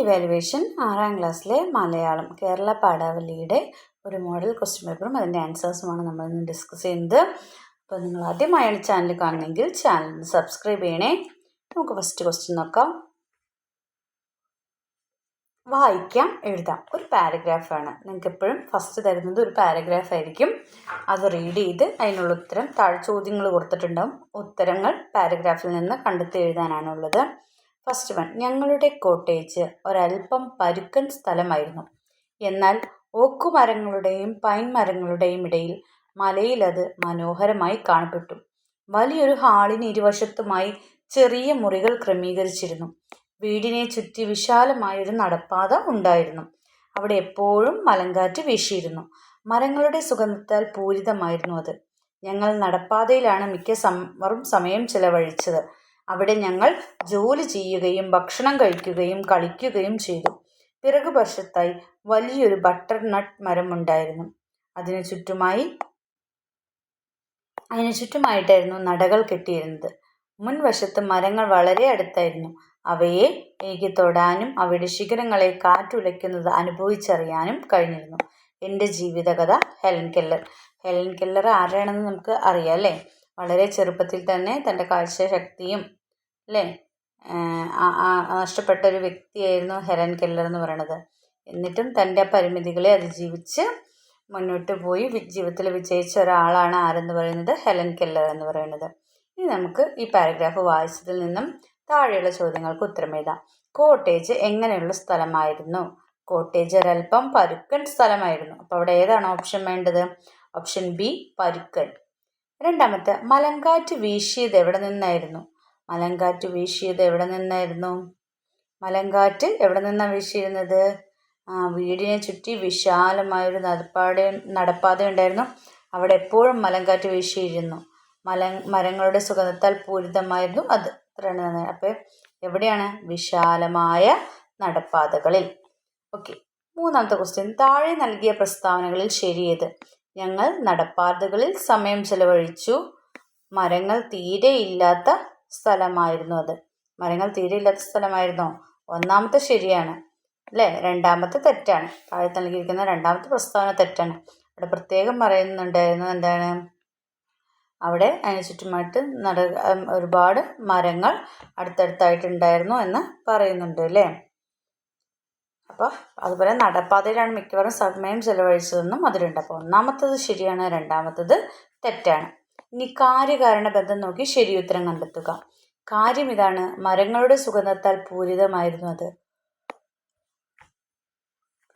Evaluation 6ാം ക്ലാസ്സിലെ മലയാളം കേരള പാഠാവലിയുടെ ഒരു model question പേപ്പറും അതിൻ്റെ ആൻസേഴ്സുമാണ് നമ്മളിന്ന് ഡിസ്കസ് ചെയ്യുന്നത്. അപ്പോൾ നിങ്ങൾ ആദ്യമായാണ് ചാനൽ കാണുന്നതെങ്കിൽ ചാനൽ സബ്സ്ക്രൈബ് ചെയ്യണേ. നമുക്ക് ഫസ്റ്റ് ക്വസ്റ്റ്യൻ നോക്കാം. വായിക്കാം, എഴുതാം. ഒരു പാരഗ്രാഫാണ്. നിങ്ങൾക്ക് എപ്പോഴും ഫസ്റ്റ് തരുന്നത് ഒരു പാരഗ്രാഫ് ആയിരിക്കും. അത് റീഡ് ചെയ്ത് അതിനുള്ള ഉത്തരം താഴെ ചോദ്യങ്ങൾ കൊടുത്തിട്ടുണ്ടാവും. ഉത്തരങ്ങൾ പാരഗ്രാഫിൽ നിന്ന് കണ്ടെത്തി എഴുതാനാണുള്ളത്. ഫസ്റ്റ് വൺ, ഞങ്ങളുടെ കോട്ടേജ് ഒരൽപ്പം പരുക്കൻ സ്ഥലമായിരുന്നു. എന്നാൽ ഓക്കുമരങ്ങളുടെയും പൈൻ മരങ്ങളുടെയും ഇടയിൽ മലയിലത് മനോഹരമായി കാണപ്പെട്ടു. വലിയൊരു ഹാളിന് ഇരുവശത്തുമായി ചെറിയ മുറികൾ ക്രമീകരിച്ചിരുന്നു. വീടിനെ ചുറ്റി വിശാലമായൊരു നടപ്പാത ഉണ്ടായിരുന്നു. അവിടെ എപ്പോഴും മലങ്കാറ്റ് വീശിയിരുന്നു. മരങ്ങളുടെ സുഗന്ധത്താൽ പൂരിതമായിരുന്നു അത്. ഞങ്ങൾ നടപ്പാതയിലാണ് മിക്ക സമയം ചെലവഴിച്ചത്. അവിടെ ഞങ്ങൾ ജോലി ചെയ്യുകയും ഭക്ഷണം കഴിക്കുകയും കളിക്കുകയും ചെയ്തു. പിറകുവശത്തായി വലിയൊരു ബട്ടർ നട്ട് മരമുണ്ടായിരുന്നു. അതിനു ചുറ്റുമായിട്ടായിരുന്നു നടകൾ കെട്ടിയിരുന്നത്. മുൻവശത്ത് മരങ്ങൾ വളരെ അടുത്തായിരുന്നു. അവയെ എനിക്ക് തൊടാനും അവയുടെ ശിഖരങ്ങളെ കാറ്റുലയ്ക്കുന്നത് അനുഭവിച്ചറിയാനും കഴിഞ്ഞിരുന്നു. എൻ്റെ ജീവിതകഥ. Helen Keller. ഹെലൻ കെല്ലർ ആരാണെന്ന് നമുക്ക് അറിയാം അല്ലേ? വളരെ ചെറുപ്പത്തിൽ തന്നെ തൻ്റെ കാഴ്ചശക്തിയും അല്ലേ നഷ്ടപ്പെട്ട ഒരു വ്യക്തിയായിരുന്നു ഹെലൻ കെല്ലർ എന്ന് പറയുന്നത്. എന്നിട്ടും തൻ്റെ പരിമിതികളെ അതിജീവിച്ച് മുന്നോട്ട് പോയി ജീവിതത്തിൽ വിജയിച്ച ഒരാളാണ് ആരെന്ന് പറയുന്നത്? ഹെലൻ കെല്ലർ എന്ന് പറയുന്നത്. ഇനി നമുക്ക് ഈ പാരഗ്രാഫ് വായിച്ചതിൽ നിന്നും താഴെയുള്ള ചോദ്യങ്ങൾക്ക് ഉത്തരം എഴുതാം. കോട്ടേജ് എങ്ങനെയുള്ള സ്ഥലമായിരുന്നു? കോട്ടേജ് ഒരൽപ്പം പരുക്കൻ സ്ഥലമായിരുന്നു. അപ്പോൾ അവിടെ ഏതാണ് ഓപ്ഷൻ വേണ്ടത്? ഓപ്ഷൻ ബി, പരുക്കൻ. രണ്ടാമത്തെ, മലങ്കാറ്റ് വീശിയത് എവിടെ നിന്നായിരുന്നു? മലങ്കാറ്റ് വീശിയത് എവിടെ നിന്നായിരുന്നു? മലങ്കാറ്റ് എവിടെ നിന്നാണ് വീശിയിരുന്നത്? വീടിനെ ചുറ്റി വിശാലമായൊരു നടപ്പാത ഉണ്ടായിരുന്നു. അവിടെ എപ്പോഴും മലങ്കാറ്റ് വീശിയിരുന്നു. മരങ്ങളുടെ സുഗന്ധത്താൽ പൂരിതമായിരുന്നു അത്. ഇത്രയാണ്. അപ്പോൾ എവിടെയാണ്? വിശാലമായ നടപ്പാതകളിൽ. ഓക്കെ. മൂന്നാമത്തെ ക്വസ്റ്റ്യൻ, താഴെ നൽകിയ പ്രസ്താവനകളിൽ ശരിയേത്? ഞങ്ങൾ നടപ്പാതകളിൽ സമയം ചെലവഴിച്ചു. മരങ്ങൾ തീരെ ഇല്ലാത്ത സ്ഥലമായിരുന്നു അത്. മരങ്ങൾ തീരെ ഇല്ലാത്ത സ്ഥലമായിരുന്നോ? ഒന്നാമത്തെ ശരിയാണ് അല്ലേ? രണ്ടാമത്തെ തെറ്റാണ്. താഴെ നൽകിയിരിക്കുന്ന രണ്ടാമത്തെ പ്രസ്താവന തെറ്റാണ്. അവിടെ പ്രത്യേകം പറയുന്നുണ്ടായിരുന്നു എന്താണ്? അവിടെ അതിന് ചുറ്റുമായിട്ട് ഒരുപാട് മരങ്ങൾ അടുത്തടുത്തായിട്ടുണ്ടായിരുന്നു എന്ന് പറയുന്നുണ്ട് അല്ലേ? അപ്പോൾ അതുപോലെ നടപ്പാതയിലാണ് മിക്കവാറും സമയം ചെലവഴിച്ചതെന്നും അതിലുണ്ട്. അപ്പോൾ ഒന്നാമത്തത് ശരിയാണ്, രണ്ടാമത്തത് തെറ്റാണ്. ഇനി കാര്യകാരണ ബന്ധം നോക്കി ശരിയുത്തരം കണ്ടെത്തുക. കാര്യം ഇതാണ്, മരങ്ങളുടെ സുഗന്ധത്താൽ പൂരിതമായിരുന്നു അത്.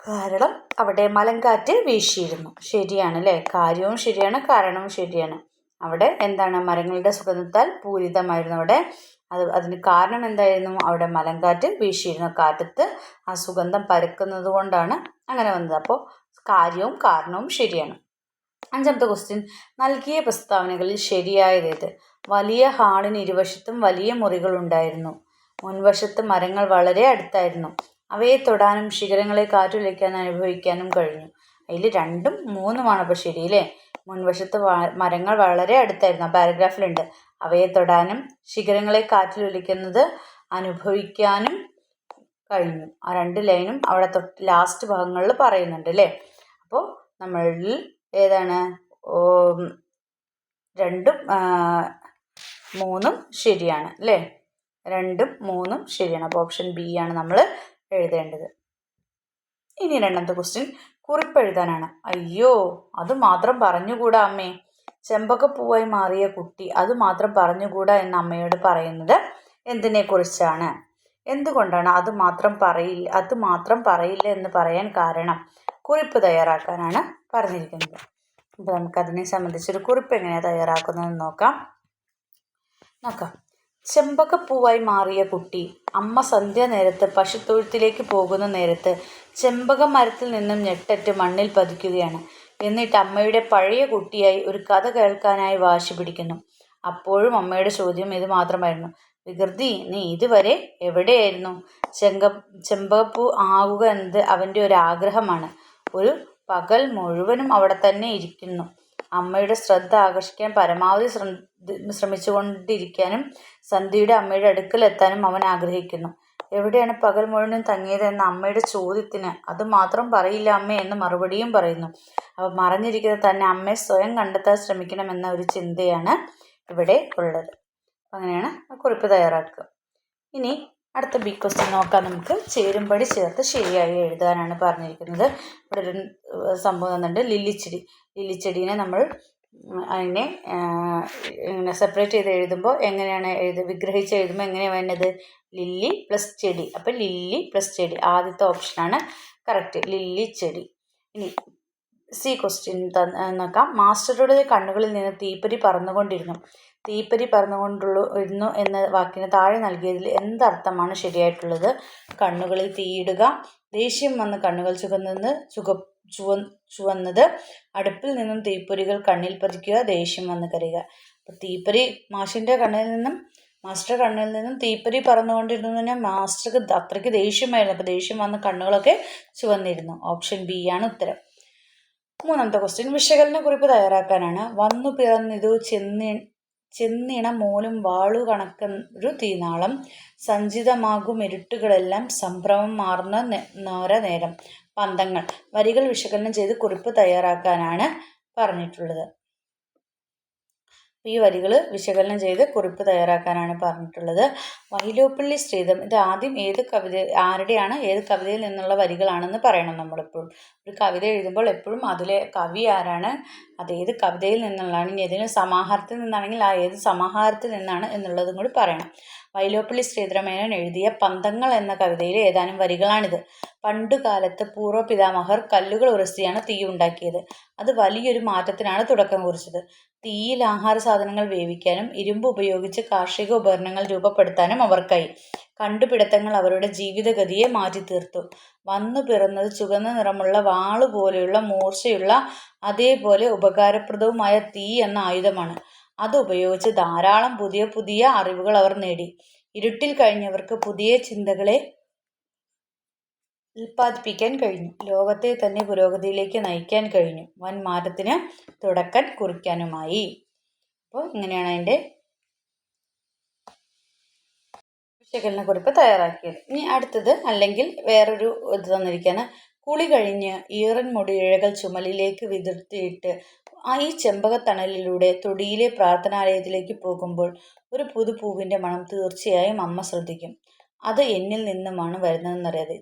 കാരണം അവിടെ മലങ്കാറ്റ് വീശിയിരുന്നു. ശരിയാണ് അല്ലേ? കാര്യവും ശരിയാണ്, കാരണവും ശരിയാണ്. അവിടെ എന്താണ്? മരങ്ങളുടെ സുഗന്ധത്താൽ പൂരിതമായിരുന്നു അവിടെ. അതിന് കാരണം എന്തായിരുന്നു? അവിടെ മലങ്കാറ്റ് വീശിയിരുന്നു. കാറ്റത്ത് ആ സുഗന്ധം പരക്കുന്നത് കൊണ്ടാണ് അങ്ങനെ വന്നത്. അപ്പോൾ കാര്യവും കാരണവും ശരിയാണ്. അഞ്ചാമത്തെ ക്വസ്റ്റ്യൻ, നൽകിയ പ്രസ്താവനകളിൽ ശരിയായതേത്? വലിയ ഹാളിന് ഇരുവശത്തും വലിയ മുറികൾ ഉണ്ടായിരുന്നു. മുൻവശത്ത് മരങ്ങൾ വളരെ അടുത്തായിരുന്നു. അവയെ തൊടാനും ശിഖരങ്ങളെ കാറ്റുലയ്ക്കാൻ അനുഭവിക്കാനും കഴിഞ്ഞു. അതിൽ 2ഉം 3ഉമാണ് അപ്പോൾ ശരിയല്ലേ? മുൻവശത്ത് മരങ്ങൾ വളരെ അടുത്തായിരുന്നു. ആ പാരഗ്രാഫിലുണ്ട്. അവയെ തൊടാനും ശിഖരങ്ങളെ കാറ്റിലൊലിക്കുന്നത് അനുഭവിക്കാനും കഴിഞ്ഞു. ആ 2 ലൈനും അവിടെ ലാസ്റ്റ് ഭാഗങ്ങളിൽ പറയുന്നുണ്ട് അല്ലേ? അപ്പോൾ നമ്മളിൽ ഏതാണ്? 2ഉം 3ഉം ശരിയാണ് അല്ലേ? 2ഉം 3ഉം ശരിയാണ്. അപ്പോൾ ഓപ്ഷൻ ബി ആണ് നമ്മൾ എഴുതേണ്ടത്. ഇനി രണ്ടാമത്തെ ക്വസ്റ്റ്യൻ, കുറിപ്പ് എഴുതാനാണ്. അയ്യോ, അത് മാത്രം പറഞ്ഞുകൂടാ അമ്മേ. ചെമ്പകപ്പൂവായി മാറിയ കുട്ടി അത് മാത്രം പറഞ്ഞുകൂടാ എന്ന് അമ്മയോട് പറയുന്നത് എന്തിനെക്കുറിച്ചാണ്? എന്തുകൊണ്ടാണ് അത് മാത്രം പറയില്ല എന്ന് പറയാൻ കാരണം? കുറിപ്പ് തയ്യാറാക്കാനാണ് പറഞ്ഞിരിക്കുന്നത്. അപ്പോൾ നമുക്കതിനെ സംബന്ധിച്ചൊരു കുറിപ്പ് എങ്ങനെയാണ് തയ്യാറാക്കുന്നതെന്ന് നോക്കാം. ചെമ്പകപ്പൂവായി മാറിയ കുട്ടി. അമ്മ സന്ധ്യാനേരത്ത് പശുത്തൊഴുത്തിലേക്ക് പോകുന്ന നേരത്ത് ചെമ്പക മരത്തിൽ നിന്നും ഞെട്ടറ്റ് മണ്ണിൽ പതിക്കുകയാണ്. എന്നിട്ട് അമ്മയുടെ പഴയ കുട്ടിയായി ഒരു കഥ കേൾക്കാനായി വാശി പിടിക്കുന്നു. അപ്പോഴും അമ്മയുടെ ചോദ്യം ഇത് മാത്രമായിരുന്നു: വികൃതി, നീ ഇതുവരെ എവിടെയായിരുന്നു? ചെമ്പകപ്പൂ ആകുക എന്നത് അവൻ്റെ ഒരു ആഗ്രഹമാണ്. ഒരു പകൽ മുഴുവനും അവിടെ തന്നെ ഇരിക്കുന്നു. അമ്മയുടെ ശ്രദ്ധ ആകർഷിക്കാൻ പരമാവധി ശ്രമിച്ചുകൊണ്ടിരിക്കാനും സന്ധ്യയുടെ അമ്മയുടെ അടുക്കലെത്താനും അവൻ ആഗ്രഹിക്കുന്നു. എവിടെയാണ് പകൽ മുഴുവനും തങ്ങിയത് എന്ന അമ്മയുടെ ചോദ്യത്തിന് അത് മാത്രം പറയില്ല അമ്മേ എന്ന് മറുപടിയും പറയുന്നു. അപ്പോൾ മറഞ്ഞിരിക്കുന്ന തന്നെ അമ്മയെ സ്വയം കണ്ടെത്താൻ ശ്രമിക്കണമെന്ന ഒരു ചിന്തയാണ് ഇവിടെ ഉള്ളത്. അങ്ങനെയാണ് കുറിപ്പ് തയ്യാറാക്കുക. ഇനി അടുത്ത ബി ക്വസ്റ്റ്യൻ നോക്കാം. നമുക്ക് ചേരുംപടി ചേർത്ത് ശരിയായി എഴുതാനാണ് പറഞ്ഞിരിക്കുന്നത്. ഇവിടെ ഒരു സംഭവം തന്നിട്ടുണ്ട്, ലില്ലിച്ചെടീനെ നമ്മൾ അതിനെ ഇങ്ങനെ സെപ്പറേറ്റ് ചെയ്ത് എഴുതുമ്പോൾ എങ്ങനെയാണ് വിഗ്രഹിച്ച് എഴുതുമ്പോൾ എങ്ങനെയാണ് വേണ്ടത്? ലില്ലി പ്ലസ് ചെടി. അപ്പം ലില്ലി പ്ലസ് ചെടി ആദ്യത്തെ ഓപ്ഷനാണ് കറക്റ്റ്, ലില്ലിച്ചെടി. ഇനി സി ക്വസ്റ്റ്യൻ നോക്കാം. മാസ്റ്ററുടെ കണ്ണുകളിൽ നിന്ന് തീപ്പൊരി പറന്നുകൊണ്ടിരുന്നു. തീപ്പൊരി പറന്നുകൊണ്ടിരുന്നു എന്ന വാക്കിന് താഴെ നൽകിയതിൽ എന്തർത്ഥമാണ് ശരിയായിട്ടുള്ളത്? കണ്ണുകളിൽ തീയിടുക, ദേഷ്യം വന്ന് കണ്ണുകൾ ചുവന്നത്, അടുപ്പിൽ നിന്നും തീപ്പൊരികൾ കണ്ണിൽ പതിക്കുക, ദേഷ്യം വന്ന് കരയുക. അപ്പോൾ തീപ്പൊരി മാസ്റ്ററുടെ കണ്ണിൽ നിന്നും തീപ്പൊരി പറന്നുകൊണ്ടിരുന്നതിന് മാസ്റ്റർക്ക് അത്രയ്ക്ക് ദേഷ്യമായിരുന്നു. അപ്പോൾ ദേഷ്യം വന്ന് കണ്ണുകളൊക്കെ ചുവന്നിരുന്നു. ഓപ്ഷൻ ബി ആണ് ഉത്തരം. മൂന്നാമത്തെ ക്വസ്റ്റ്യൻ വിശകലന കുറിപ്പ് തയ്യാറാക്കാനാണ്. വന്നു പിറന്നിതു ചെന്നിണ മൂലും വാളു കണക്കൊരു തീനാളം, സഞ്ചിതമാകും ഇരുട്ടുകളെല്ലാം സംഭ്രമം മാറുന്ന നോര നേരം. പന്തങ്ങൾ. വരികൾ വിശകലനം ചെയ്ത് കുറിപ്പ് തയ്യാറാക്കാനാണ് പറഞ്ഞിട്ടുള്ളത്. ഈ വരികൾ വിശകലനം ചെയ്ത് കുറിപ്പ് തയ്യാറാക്കാനാണ് പറഞ്ഞിട്ടുള്ളത്. വൈലോപ്പിള്ളി ശ്രീധരൻ, ഇത് ആദ്യം ഏത് കവിതയിൽ നിന്നുള്ള വരികളാണെന്ന് പറയണം. നമ്മളെപ്പോഴും ഒരു കവിത എഴുതുമ്പോൾ എപ്പോഴും അതിലെ കവി ആരാണ്, അത് ഏത് കവിതയിൽ നിന്നുള്ളതാണ്. ഇനി ഏതെങ്കിലും സമാഹാരത്തിൽ നിന്നാണെങ്കിൽ ആ ഏത് സമാഹാരത്തിൽ നിന്നാണ് എന്നുള്ളതും കൂടി പറയണം. വൈലോപ്പിള്ളി ശ്രീധരമേനോൻ എഴുതിയ പന്തങ്ങൾ എന്ന കവിതയിലെ ഏതാനും വരികളാണിത്. പണ്ടുകാലത്ത് പൂർവ്വപിതാമഹർ കല്ലുകൾ ഉരസിയാണ് തീ ഉണ്ടാക്കിയത്. അത് വലിയൊരു മാറ്റത്തിനാണ് തുടക്കം കുറിച്ചത്. തീയിൽ ആഹാര സാധനങ്ങൾ വേവിക്കാനും ഇരുമ്പ് ഉപയോഗിച്ച് കാർഷിക ഉപകരണങ്ങൾ രൂപപ്പെടുത്താനും അവർക്കായി. കണ്ടുപിടുത്തങ്ങൾ അവരുടെ ജീവിതഗതിയെ മാറ്റിത്തീർത്തു. വന്നു പിറന്നത് ചുവന്ന നിറമുള്ള വാളുപോലെയുള്ള മൂർച്ചയുള്ള അതേപോലെ ഉപകാരപ്രദവുമായ തീ എന്ന ആയുധമാണ്. അതുപയോഗിച്ച് ധാരാളം പുതിയ പുതിയ അറിവുകൾ അവർ നേടി. ഇരുട്ടിൽ കഴിഞ്ഞവർക്ക് പുതിയ ചിന്തകളെ ഉൽപ്പാദിപ്പിക്കാൻ കഴിഞ്ഞു. ലോകത്തെ തന്നെ പുരോഗതിയിലേക്ക് നയിക്കാൻ കഴിഞ്ഞു. വൻ മാറ്റത്തിന് തുടക്കം കുറിക്കാനുമായി. അപ്പോൾ ഇങ്ങനെയാണ് അതിൻ്റെ വിശകലനക്കുറിപ്പ് തയ്യാറാക്കിയത്. ഇനി അടുത്തത് അല്ലെങ്കിൽ വേറൊരു ഇത് തന്നിരിക്കുകയാണ്. കുളി കഴിഞ്ഞ് ഈറൻ മുടിയിഴകൾ ചുമലിലേക്ക് വിതിർത്തിയിട്ട് ഈ ചെമ്പകത്തണലിലൂടെ തൊടിയിലെ പ്രാർത്ഥനാലയത്തിലേക്ക് പോകുമ്പോൾ ഒരു പുതുപൂവിൻ്റെ മണം തീർച്ചയായും അമ്മ ശ്രദ്ധിക്കും. അത് എന്നിൽ നിന്നുമാണ് വരുന്നതെന്നറിയാതെ.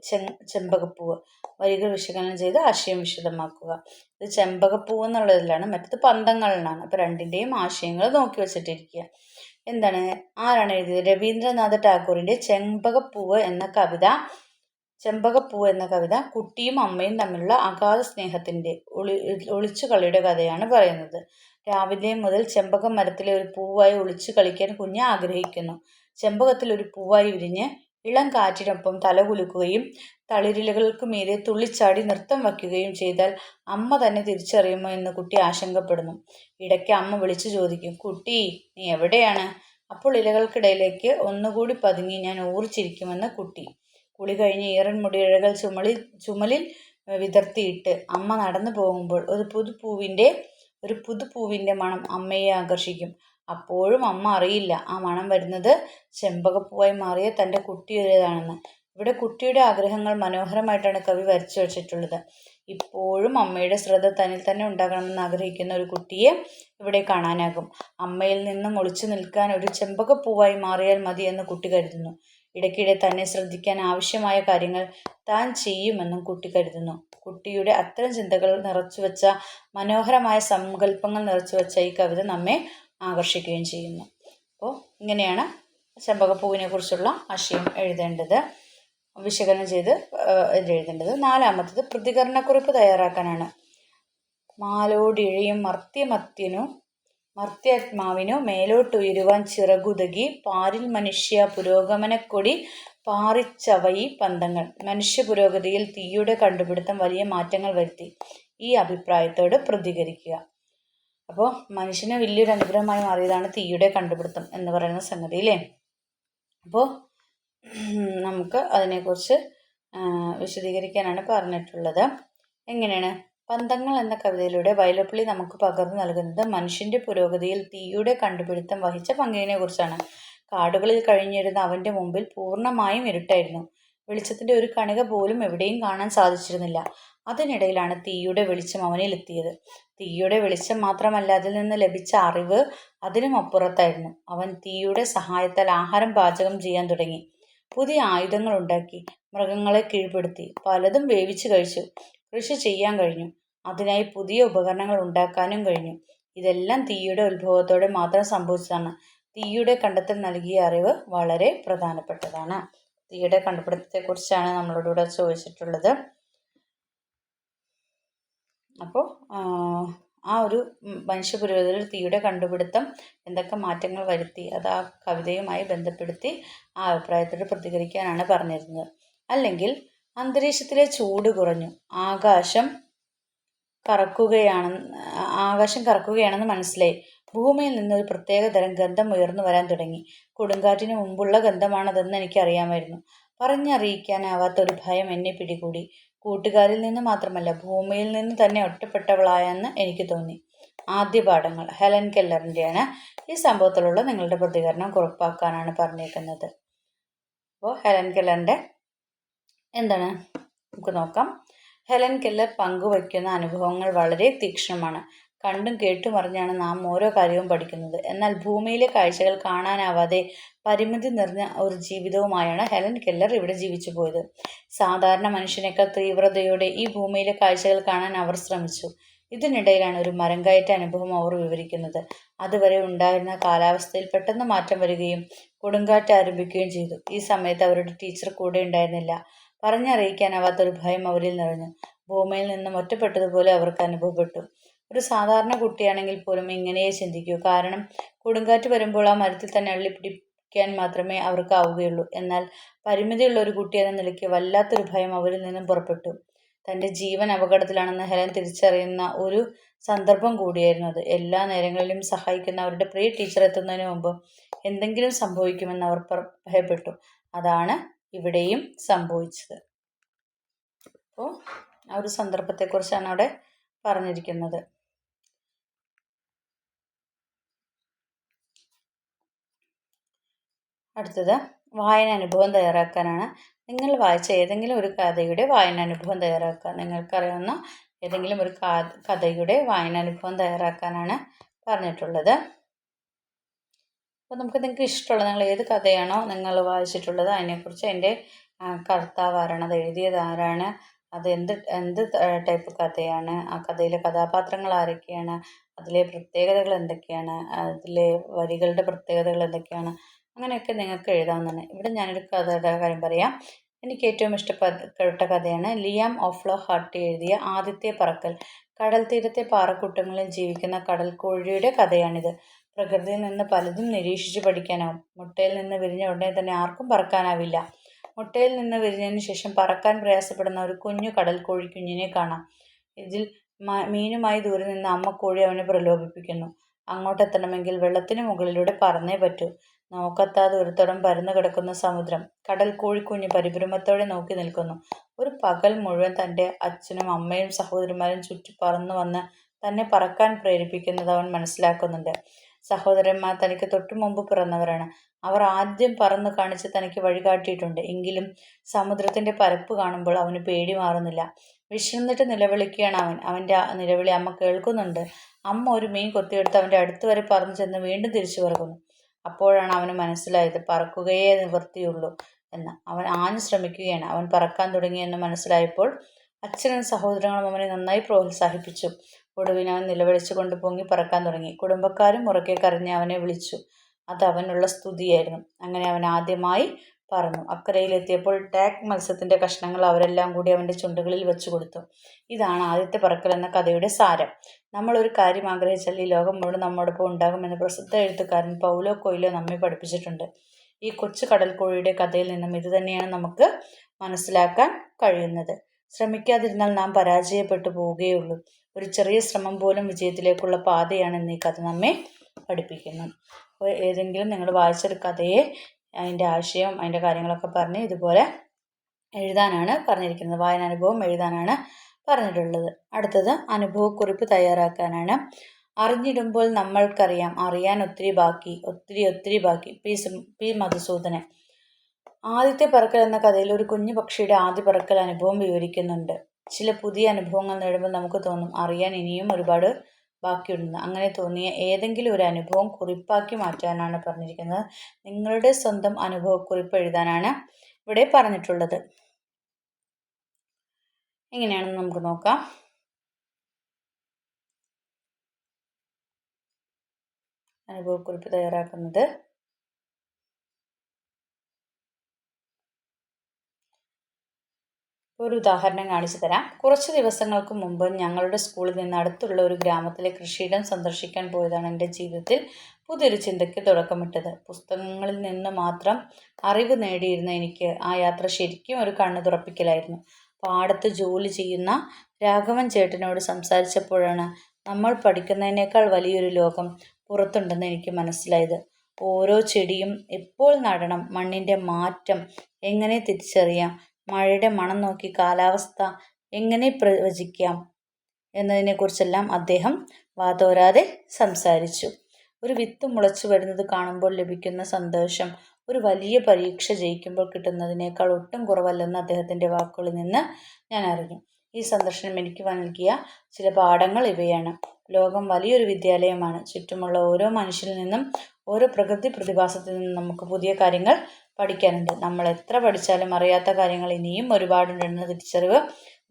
ചെമ്പകപ്പൂവ്. വരികൾ വിശകലനം ചെയ്ത് ആശയം വിശദമാക്കുക. ഇത് ചെമ്പകപ്പൂവ് എന്നുള്ളതിലാണ്, മറ്റത് പന്തങ്ങളിലാണ്. അപ്പോൾ രണ്ടിൻ്റെയും ആശയങ്ങൾ നോക്കി വെച്ചിട്ടിരിക്കുക. എന്താണ്, ആരാണ് എഴുതിയത്? രവീന്ദ്രനാഥ ടാഗോറിൻ്റെ ചെമ്പകപ്പൂവ് എന്ന കവിത കുട്ടിയും അമ്മയും തമ്മിലുള്ള അഗാധ സ്നേഹത്തിൻ്റെ ഒളിച്ചു കളിയുടെ കഥയാണ് പറയുന്നത്. രാവിലെ മുതൽ ചെമ്പകം മരത്തിലെ ഒരു പൂവായി ഒളിച്ചു കളിക്കാൻ കുഞ്ഞ് ആഗ്രഹിക്കുന്നു. ചെമ്പകത്തിൽ ഒരു പൂവായി വിരിഞ്ഞ് ഇളം കാറ്റിനൊപ്പം തലകുലുക്കുകയും തളിരിലകൾക്ക് മീതെ തുള്ളിച്ചാടി നൃത്തം വയ്ക്കുകയും ചെയ്താൽ അമ്മ തന്നെ തിരിച്ചറിയുമോ എന്ന് കുട്ടി ആശങ്കപ്പെടുന്നു. ഇടയ്ക്ക് അമ്മ വിളിച്ചു ചോദിക്കും, കുട്ടി നീ എവിടെയാണ്? അപ്പോൾ ഇലകൾക്കിടയിലേക്ക് ഒന്നുകൂടി പതുങ്ങി ഞാൻ ഊറിച്ചിരിക്കുമെന്ന് കുട്ടി. കുളി കഴിഞ്ഞ് ഈറൻ മുടിയിഴകൾ ചുമലിൽ വിതർത്തിയിട്ട് അമ്മ നടന്നു പോകുമ്പോൾ ഒരു പുതുപൂവിൻ്റെ മണം അമ്മയെ ആകർഷിക്കും. അപ്പോഴും അമ്മ അറിയില്ല ആ മണം വരുന്നത് ചെമ്പകപ്പൂവായി മാറിയ തൻ്റെ കുട്ടിയുടേതാണെന്ന്. ഇവിടെ കുട്ടിയുടെ ആഗ്രഹങ്ങൾ മനോഹരമായിട്ടാണ് കവി വരച്ചു വച്ചിട്ടുള്ളത്. ഇപ്പോഴും അമ്മയുടെ ശ്രദ്ധ തന്നിൽ തന്നെ ഉണ്ടാകണമെന്ന് ആഗ്രഹിക്കുന്ന ഒരു കുട്ടിയെ ഇവിടെ കാണാനാകും. അമ്മയിൽ നിന്നും ഒളിച്ചു നിൽക്കാൻ ഒരു ചെമ്പകപ്പൂവായി മാറിയാൽ മതി എന്ന് കുട്ടി കരുതുന്നു. ഇടയ്ക്കിടെ തന്നെ ശ്രദ്ധിക്കാൻ ആവശ്യമായ കാര്യങ്ങൾ താൻ ചെയ്യുമെന്നും കുട്ടി കരുതുന്നു. കുട്ടിയുടെ അത്തരം ചിന്തകൾ നിറച്ചുവെച്ച മനോഹരമായ സങ്കല്പങ്ങൾ നിറച്ചുവെച്ച ഈ കവിത നമ്മെ ആകർഷിക്കുകയും ചെയ്യുന്നു. അപ്പോൾ ഇങ്ങനെയാണ് ചെമ്പകപ്പൂവിനെ കുറിച്ചുള്ള ആശയം എഴുതേണ്ടത്, വിശകലനം ചെയ്ത് എഴുതേണ്ടത്. നാലാമത്തത് പ്രതികരണക്കുറിപ്പ് തയ്യാറാക്കാനാണ്. മാലോടിഴയും മർത്യാത്മാവിനു മേലോട്ടുയരുവാൻ ചിറകുതകി പാരിൽ മനുഷ്യ പുരോഗമനക്കൊടി പാറിച്ചവയി പന്തങ്ങൾ. മനുഷ്യ പുരോഗതിയിൽ തീയുടെ കണ്ടുപിടുത്തം വലിയ മാറ്റങ്ങൾ വരുത്തി. ഈ അഭിപ്രായത്തോട് പ്രതികരിക്കുക. അപ്പോൾ മനുഷ്യന് വലിയൊരു അനുഗ്രഹമായി മാറിയതാണ് തീയുടെ കണ്ടുപിടുത്തം എന്ന് പറയുന്ന സംഗതി അല്ലേ. അപ്പോൾ നമുക്ക് അതിനെക്കുറിച്ച് വിശദീകരിക്കാനാണ് പറഞ്ഞിട്ടുള്ളത്. എങ്ങനെയാണ്? പന്തങ്ങൾ എന്ന കവിതയിലൂടെ വൈലോപ്പിള്ളി നമുക്ക് പകർന്നു നൽകുന്നത് മനുഷ്യൻ്റെ പുരോഗതിയിൽ തീയുടെ കണ്ടുപിടുത്തം വഹിച്ച പങ്കിനെ കുറിച്ചാണ്. കാടുകളിൽ കഴിഞ്ഞിരുന്ന അവൻ്റെ മുമ്പിൽ പൂർണ്ണമായും ഇരുട്ടായിരുന്നു. വെളിച്ചത്തിൻ്റെ ഒരു കണിക പോലും എവിടെയും കാണാൻ സാധിച്ചിരുന്നില്ല. അതിനിടയിലാണ് തീയുടെ വെളിച്ചം അവനിലെത്തിയത്. തീയുടെ വെളിച്ചം മാത്രമല്ല, അതിൽ നിന്ന് ലഭിച്ച അറിവ് അതിനും അപ്പുറത്തായിരുന്നു. അവൻ തീയുടെ സഹായത്താൽ ആഹാരം പാചകം ചെയ്യാൻ തുടങ്ങി. പുതിയ ആയുധങ്ങൾ ഉണ്ടാക്കി, മൃഗങ്ങളെ കീഴ്പ്പെടുത്തി, പലതും വേവിച്ചു കഴിച്ചു. കൃഷി ചെയ്യാൻ കഴിഞ്ഞു. അതിനായി പുതിയ ഉപകരണങ്ങൾ ഉണ്ടാക്കാനും കഴിഞ്ഞു. ഇതെല്ലാം തീയുടെ ഉത്ഭവത്തോടെ മാത്രം സംഭവിച്ചതാണ്. തീയുടെ കണ്ടെത്തൽ നൽകിയ അറിവ് വളരെ പ്രധാനപ്പെട്ടതാണ്. തീയുടെ കണ്ടുപിടുത്തത്തെക്കുറിച്ചാണ് നമ്മളോട് ചോദിച്ചിട്ടുള്ളത്. അപ്പോൾ ആ ഒരു മനുഷ്യപുരോഗതിയിൽ തീയുടെ കണ്ടുപിടുത്തം എന്തൊക്കെ മാറ്റങ്ങൾ വരുത്തി, അത് ആ കവിതയുമായി ബന്ധപ്പെടുത്തി ആ അഭിപ്രായത്തോട് പ്രതികരിക്കാനാണ് പറഞ്ഞിരുന്നത്. അല്ലെങ്കിൽ അന്തരീക്ഷത്തിലെ ചൂട് കുറഞ്ഞു, ആകാശം കറക്കുകയാണെന്ന് മനസ്സിലായി. ഭൂമിയിൽ നിന്ന് ഒരു പ്രത്യേക തരം ഗന്ധം ഉയർന്നു വരാൻ തുടങ്ങി. കൊടുങ്കാറ്റിന് മുമ്പുള്ള ഗന്ധമാണതെന്ന് എനിക്കറിയാമായിരുന്നു. പറഞ്ഞറിയിക്കാനാവാത്ത ഒരു ഭയം എന്നെ പിടികൂടി. കൂട്ടുകാരിൽ നിന്ന് മാത്രമല്ല, ഭൂമിയിൽ നിന്ന് തന്നെ ഒറ്റപ്പെട്ടവളായെന്ന് എനിക്ക് തോന്നി. ആദ്യ പാഠങ്ങൾ ഹെലൻ കെല്ലറിൻ്റെയാണ്. ഈ സംഭവത്തിലുള്ള നിങ്ങളുടെ പ്രതികരണം കുറിപ്പാക്കാനാണ് പറഞ്ഞേക്കുന്നത്. അപ്പോൾ ഹെലൻ കെല്ലറിൻ്റെ എന്താണ് നമുക്ക് നോക്കാം. ഹെലൻ കെല്ലർ പങ്കുവയ്ക്കുന്ന അനുഭവങ്ങൾ വളരെ തീക്ഷ്ണമാണ്. കണ്ടും കേട്ടും അറിഞ്ഞാണ് നാം ഓരോ കാര്യവും പഠിക്കുന്നത്. എന്നാൽ ഭൂമിയിലെ കാഴ്ചകൾ കാണാനാവാതെ പരിമിതി നിറഞ്ഞ ഒരു ജീവിതവുമായാണ് ഹെലൻ കെല്ലർ ഇവിടെ ജീവിച്ചു പോയത്. സാധാരണ മനുഷ്യനേക്കാൾ തീവ്രതയോടെ ഈ ഭൂമിയിലെ കാഴ്ചകൾ കാണാൻ അവർ ശ്രമിച്ചു. ഇതിനിടയിലാണ് ഒരു മരം കയറ്റ അനുഭവം അവർ വിവരിക്കുന്നത്. അതുവരെ ഉണ്ടായിരുന്ന കാലാവസ്ഥയിൽ പെട്ടെന്ന് മാറ്റം വരികയും കൊടുങ്കാറ്റ് ആരംഭിക്കുകയും ചെയ്തു. ഈ സമയത്ത് അവരുടെ ടീച്ചർ കൂടെ ഉണ്ടായിരുന്നില്ല. പറഞ്ഞറിയിക്കാനാവാത്തൊരു ഭയം അവരിൽ നിറഞ്ഞു. ഭൂമിയിൽ നിന്നും ഒറ്റപ്പെട്ടതുപോലെ അവർക്ക് അനുഭവപ്പെട്ടു. ഒരു സാധാരണ കുട്ടിയാണെങ്കിൽ പോലും ഇങ്ങനെയേ ചിന്തിക്കൂ. കാരണം കൊടുങ്കാറ്റ് വരുമ്പോൾ ആ മരത്തിൽ തന്നെ അള്ളിപ്പിടിക്കാൻ മാത്രമേ അവർക്കാവുകയുള്ളൂ. എന്നാൽ പരിമിതിയുള്ള ഒരു കുട്ടി എന്ന നിലയ്ക്ക് വല്ലാത്തൊരു ഭയം അവരിൽ നിന്നും പുറപ്പെട്ടു. തൻ്റെ ജീവൻ അപകടത്തിലാണെന്ന് ഹെലൻ തിരിച്ചറിയുന്ന ഒരു സന്ദർഭം കൂടിയായിരുന്നു അത്. എല്ലാ നേരങ്ങളിലും സഹായിക്കുന്ന അവരുടെ പ്രിയ ടീച്ചർ എത്തുന്നതിന് മുമ്പ് എന്തെങ്കിലും സംഭവിക്കുമെന്ന് അവർ ഭയപ്പെട്ടു. അതാണ് ഇവിടെയും സംഭവിച്ചത്. അപ്പോൾ ആ ഒരു സന്ദർഭത്തെക്കുറിച്ചാണ് അവിടെ പറഞ്ഞിരിക്കുന്നത്. അടുത്തത് വായനാനുഭവം തയ്യാറാക്കാനാണ്. നിങ്ങൾ വായിച്ച ഏതെങ്കിലും ഒരു കഥയുടെ വായനാനുഭവം തയ്യാറാക്കുക. നിങ്ങൾക്കറിയാവുന്ന ഏതെങ്കിലും ഒരു കഥയുടെ വായനാനുഭവം തയ്യാറാക്കാനാണ് പറഞ്ഞിട്ടുള്ളത്. അപ്പോൾ നിങ്ങൾക്ക് ഇഷ്ടമുള്ള നിങ്ങൾ ഏത് കഥയാണോ നിങ്ങൾ വായിച്ചിട്ടുള്ളത് അതിനെക്കുറിച്ച് അതിൻ്റെ കർത്താവ് ആരാണ്, അത് എഴുതിയത് ആരാണ്, അത് എന്ത് ടൈപ്പ് കഥയാണ്, ആ കഥയിലെ കഥാപാത്രങ്ങൾ ആരൊക്കെയാണ്, അതിലെ പ്രത്യേകതകൾ എന്തൊക്കെയാണ്, അതിലെ വരികളുടെ പ്രത്യേകതകൾ എന്തൊക്കെയാണ്, അങ്ങനെയൊക്കെ നിങ്ങൾക്ക് എഴുതാവുന്നതാണ്. ഇവിടെ ഞാനൊരു കഥയുടെ കാര്യം പറയാം. എനിക്ക് ഏറ്റവും ഇഷ്ടപ്പെട്ട കഥയാണ് ലിയാം ഓഫ്ലോ ഹാർട്ടി എഴുതിയ ആദ്യത്തെ പറക്കൽ. കടൽ തീരത്തെ പാറക്കൂട്ടങ്ങളിൽ ജീവിക്കുന്ന കടൽക്കോഴിയുടെ കഥയാണിത്. പ്രകൃതിയിൽ നിന്ന് പലതും നിരീക്ഷിച്ച് പഠിക്കാനാവും. മുട്ടയിൽ നിന്ന് വിരിഞ്ഞ ഉടനെ തന്നെ ആർക്കും പറക്കാനാവില്ല. മുട്ടയിൽ നിന്ന് വിരിഞ്ഞതിന് ശേഷം പറക്കാൻ പ്രയാസപ്പെടുന്ന ഒരു കുഞ്ഞു കടൽക്കോഴി കുഞ്ഞിനെ കാണാം. ഇതിൽ മീനുമായി ദൂരെ നിന്ന് അമ്മക്കോഴി അവനെ പ്രലോഭിപ്പിക്കുന്നു. അങ്ങോട്ടെത്തണമെങ്കിൽ വെള്ളത്തിന് മുകളിലൂടെ പറന്നേ പറ്റൂ. നോക്കത്താ ദൂരത്തോളം പരന്നു കിടക്കുന്ന സമുദ്രം കടൽ കോഴിക്കുഞ്ഞ് പരിഭ്രമത്തോടെ നോക്കി നിൽക്കുന്നു. ഒരു പകൽ മുഴുവൻ തൻ്റെ അച്ഛനും അമ്മയും സഹോദരന്മാരും ചുറ്റി പറന്നു വന്ന് തന്നെ പറക്കാൻ പ്രേരിപ്പിക്കുന്നത് അവൻ മനസ്സിലാക്കുന്നുണ്ട്. സഹോദരന്മാർ തനിക്ക് തൊട്ടു മുമ്പ് പിറന്നവരാണ്. അവർ ആദ്യം പറന്നു കാണിച്ച് തനിക്ക് വഴികാട്ടിയിട്ടുണ്ട്. എങ്കിലും സമുദ്രത്തിൻ്റെ പരപ്പ് കാണുമ്പോൾ അവന് പേടി മാറുന്നില്ല. വിശന്നിട്ട് നിലവിളിക്കുകയാണ് അവൻ. അവൻ്റെ നിലവിളി അമ്മ കേൾക്കുന്നുണ്ട്. അമ്മ ഒരു മീൻ കൊത്തിയെടുത്ത് അവൻ്റെ അടുത്ത് വരെ പറന്നു ചെന്ന് വീണ്ടും തിരിച്ചു പറക്കുന്നു. അപ്പോഴാണ് അവന് മനസ്സിലായത് പറക്കുകയേ നിവൃത്തിയുള്ളൂ എന്ന്. അവൻ ആഞ്ഞു ശ്രമിക്കുകയാണ്. അവൻ പറക്കാൻ തുടങ്ങിയെന്ന് മനസ്സിലായപ്പോൾ അച്ഛനും സഹോദരങ്ങളും അവനെ നന്നായി പ്രോത്സാഹിപ്പിച്ചു. ഒടുവിൽ അവൻ നിലവിളിച്ചു കൊണ്ട് പൊങ്ങി പറക്കാൻ തുടങ്ങി. കുടുംബക്കാരും ഉറക്കെ കരഞ്ഞ് അവനെ വിളിച്ചു. അത് അവനുള്ള സ്തുതിയായിരുന്നു. അങ്ങനെ അവൻ ആദ്യമായി പറന്നു. അക്കരയിലെത്തിയപ്പോൾ ടാക് മത്സ്യത്തിൻ്റെ കഷ്ണങ്ങൾ അവരെല്ലാം കൂടി അവൻ്റെ ചുണ്ടുകളിൽ വെച്ചു കൊടുത്തു. ഇതാണ് ആദ്യത്തെ പറക്കൽ എന്ന കഥയുടെ സാരം. നമ്മളൊരു കാര്യം ആഗ്രഹിച്ചാൽ ഈ ലോകം മുഴുവൻ നമ്മോടൊപ്പം ഉണ്ടാകുമെന്ന് പ്രസിദ്ധ എഴുത്തുകാരൻ പൗലോ കൊയ്ലോ നമ്മെ പഠിപ്പിച്ചിട്ടുണ്ട്. ഈ കൊച്ചു കടൽക്കോഴിയുടെ കഥയിൽ നിന്നും ഇത് തന്നെയാണ് നമുക്ക് മനസ്സിലാക്കാൻ കഴിയുന്നത്. ശ്രമിക്കാതിരുന്നാൽ നാം പരാജയപ്പെട്ടു പോവുകയുള്ളൂ. ഒരു ചെറിയ ശ്രമം പോലും വിജയത്തിലേക്കുള്ള പാതയാണെന്ന് ഈ കഥ നമ്മെ പഠിപ്പിക്കുന്നു. അപ്പോൾ ഏതെങ്കിലും നിങ്ങൾ വായിച്ചൊരു കഥയെ അതിൻ്റെ ആശയം അതിൻ്റെ കാര്യങ്ങളൊക്കെ പറഞ്ഞ് ഇതുപോലെ എഴുതാനാണ് പറഞ്ഞിരിക്കുന്നത്. വായനാനുഭവം എഴുതാനാണ് പറഞ്ഞിട്ടുള്ളത്. അടുത്തത് അനുഭവക്കുറിപ്പ് തയ്യാറാക്കാനാണ്. അറിഞ്ഞിടുമ്പോൾ നമ്മൾക്കറിയാം അറിയാൻ ഒത്തിരി ബാക്കി, ഒത്തിരി ബാക്കി. പി മധുസൂദനൻ. ആദ്യത്തെ പറക്കൽ എന്ന കഥയിൽ ഒരു കുഞ്ഞു പക്ഷിയുടെ ആദ്യ പറക്കൽ അനുഭവം വിവരിക്കുന്നുണ്ട്. ചില പുതിയ അനുഭവങ്ങൾ നേടുമ്പോൾ നമുക്ക് തോന്നും അറിയാൻ ഇനിയും ഒരുപാട് ബാക്കിയുണ്ടെന്ന്. അങ്ങനെ തോന്നിയ ഏതെങ്കിലും ഒരു അനുഭവം കുറിപ്പാക്കി മാറ്റാനാണ് പറഞ്ഞിരിക്കുന്നത്. നിങ്ങളുടെ സ്വന്തം അനുഭവക്കുറിപ്പ് എഴുതാനാണ് ഇവിടെ പറഞ്ഞിട്ടുള്ളത്. എങ്ങനെയാണെന്ന് നമുക്ക് നോക്കാം. അനുഭവക്കുറിപ്പ് തയ്യാറാക്കുന്നത് ഒരു ഉദാഹരണം കാണിച്ചു തരാം. കുറച്ച് ദിവസങ്ങൾക്ക് മുമ്പ് ഞങ്ങളുടെ സ്കൂളിൽ നിന്ന് അടുത്തുള്ള ഒരു ഗ്രാമത്തിലെ കൃഷിയിടം സന്ദർശിക്കാൻ പോയതാണ് എൻ്റെ ജീവിതത്തിൽ പുതിയൊരു ചിന്തയ്ക്ക് തുടക്കമിട്ടത്. പുസ്തകങ്ങളിൽ നിന്ന് മാത്രം അറിവ് നേടിയിരുന്ന എനിക്ക് ആ യാത്ര ശരിക്കും ഒരു കണ്ണു തുറപ്പിക്കലായിരുന്നു. പാടത്ത് ജോലി ചെയ്യുന്ന രാഘവൻ ചേട്ടനോട് സംസാരിച്ചപ്പോഴാണ് നമ്മൾ പഠിക്കുന്നതിനേക്കാൾ വലിയൊരു ലോകം പുറത്തുണ്ടെന്ന് എനിക്ക് മനസ്സിലായത്. ഓരോ ചെടിയും എപ്പോൾ നടണം, മണ്ണിൻ്റെ മാറ്റം എങ്ങനെ തിരിച്ചറിയാം, മഴയുടെ മണം നോക്കി കാലാവസ്ഥ എങ്ങനെ പ്രവചിക്കാം എന്നതിനെക്കുറിച്ചെല്ലാം അദ്ദേഹം വാതോരാതെ സംസാരിച്ചു. ഒരു വിത്ത് മുളച്ചു വരുന്നത് കാണുമ്പോൾ ലഭിക്കുന്ന സന്തോഷം ഒരു വലിയ പരീക്ഷ ജയിക്കുമ്പോൾ കിട്ടുന്നതിനേക്കാൾ ഒട്ടും കുറവല്ലെന്ന് അദ്ദേഹത്തിൻ്റെ വാക്കുകളിൽ നിന്ന് ഞാൻ അറിഞ്ഞു. ഈ സന്ദർശനം എനിക്ക് നൽകിയ ചില പാഠങ്ങൾ ഇവയാണ്. ലോകം വലിയൊരു വിദ്യാലയമാണ്. ചുറ്റുമുള്ള ഓരോ മനുഷ്യരിൽ നിന്നും ഓരോ പ്രകൃതി പ്രതിഭാസത്തിൽ നിന്നും നമുക്ക് പുതിയ കാര്യങ്ങൾ പഠിക്കാനുണ്ട്. നമ്മൾ എത്ര പഠിച്ചാലും അറിയാത്ത കാര്യങ്ങൾ ഇനിയും ഒരുപാടുണ്ടെന്ന തിരിച്ചറിവ്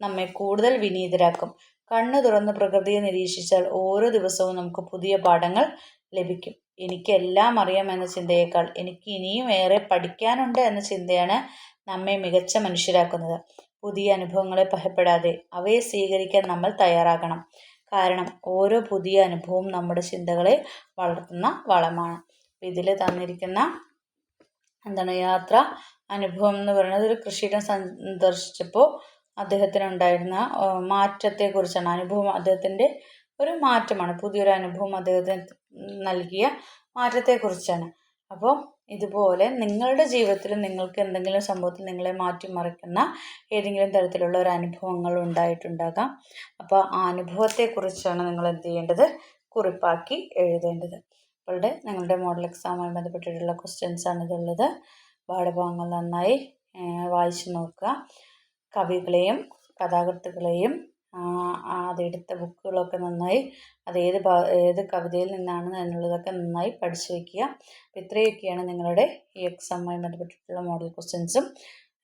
നമ്മെ കൂടുതൽ വിനീതരാക്കും. കണ്ണു തുറന്ന് പ്രകൃതിയെ നിരീക്ഷിച്ചാൽ ഓരോ ദിവസവും നമുക്ക് പുതിയ പാഠങ്ങൾ ലഭിക്കും. എനിക്ക് എല്ലാം അറിയാമെന്ന ചിന്തയേക്കാൾ എനിക്ക് ഇനിയും ഏറെ പഠിക്കാനുണ്ട് എന്ന ചിന്തയാണ് നമ്മെ മികച്ച മനുഷ്യരാക്കുന്നത്. പുതിയ അനുഭവങ്ങളെ ഭയപ്പെടാതെ അവയെ സ്വീകരിക്കാൻ നമ്മൾ തയ്യാറാകണം. കാരണം ഓരോ പുതിയ അനുഭവവും നമ്മുടെ ചിന്തകളെ വളർത്തുന്ന വളമാണ്. ഇതിൽ തന്നിരിക്കുന്ന യാത്ര അനുഭവം എന്ന് പറയുന്നത് ഒരു കൃഷിയിടം സന്ദർശിച്ചപ്പോൾ അദ്ദേഹത്തിനുണ്ടായിരുന്ന മാറ്റത്തെക്കുറിച്ചാണ്. അനുഭവം അദ്ദേഹത്തിൻ്റെ ഒരു മാറ്റമാണ്, പുതിയൊരു അനുഭവം അദ്ദേഹത്തിന് നൽകിയ മാറ്റത്തെക്കുറിച്ചാണ്. അപ്പോൾ ഇതുപോലെ നിങ്ങളുടെ ജീവിതത്തിൽ നിങ്ങൾക്ക് എന്തെങ്കിലും സംഭവത്തിൽ നിങ്ങളെ മാറ്റിമറിക്കുന്ന ഏതെങ്കിലും തരത്തിലുള്ള ഒരു അനുഭവങ്ങൾ ഉണ്ടായിട്ടുണ്ടാകാം. അപ്പോൾ ആ അനുഭവത്തെക്കുറിച്ചാണ് നിങ്ങൾ എന്ത് ചെയ്യേണ്ടത്, കുറിപ്പാക്കി എഴുതേണ്ടത്. അപ്പോൾ നിങ്ങളുടെ മോഡൽ എക്സാമുമായി ബന്ധപ്പെട്ടിട്ടുള്ള ക്വസ്റ്റ്യൻസാണ് ഇതുള്ളത്. പാഠഭാഗങ്ങൾ നന്നായി വായിച്ചു നോക്കുക. കവികളെയും കഥാകൃത്തുക്കളെയും അതെടുത്ത ബുക്കുകളൊക്കെ നന്നായി അത് ഏത് കവിതയിൽ നിന്നാണ് എന്നുള്ളതൊക്കെ നന്നായി പഠിച്ചു വയ്ക്കുക. അപ്പോൾ ഇത്രയൊക്കെയാണ് നിങ്ങളുടെ ഈ എക്സാമുമായി ബന്ധപ്പെട്ടിട്ടുള്ള മോഡൽ ക്വസ്റ്റ്യൻസും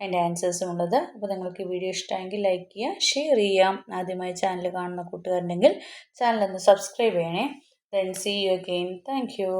അതിൻ്റെ ആൻസേഴ്സും ഉള്ളത്. അപ്പോൾ നിങ്ങൾക്ക് ഈ വീഡിയോ ഇഷ്ടമെങ്കിൽ ലൈക്ക് ചെയ്യുക, ഷെയർ ചെയ്യാം. ആദ്യമായി ചാനൽ കാണുന്ന കൂട്ടുകാരുണ്ടെങ്കിൽ ചാനൽ ഒന്ന് സബ്സ്ക്രൈബ് ചെയ്യണേ. Then see you again. Thank you.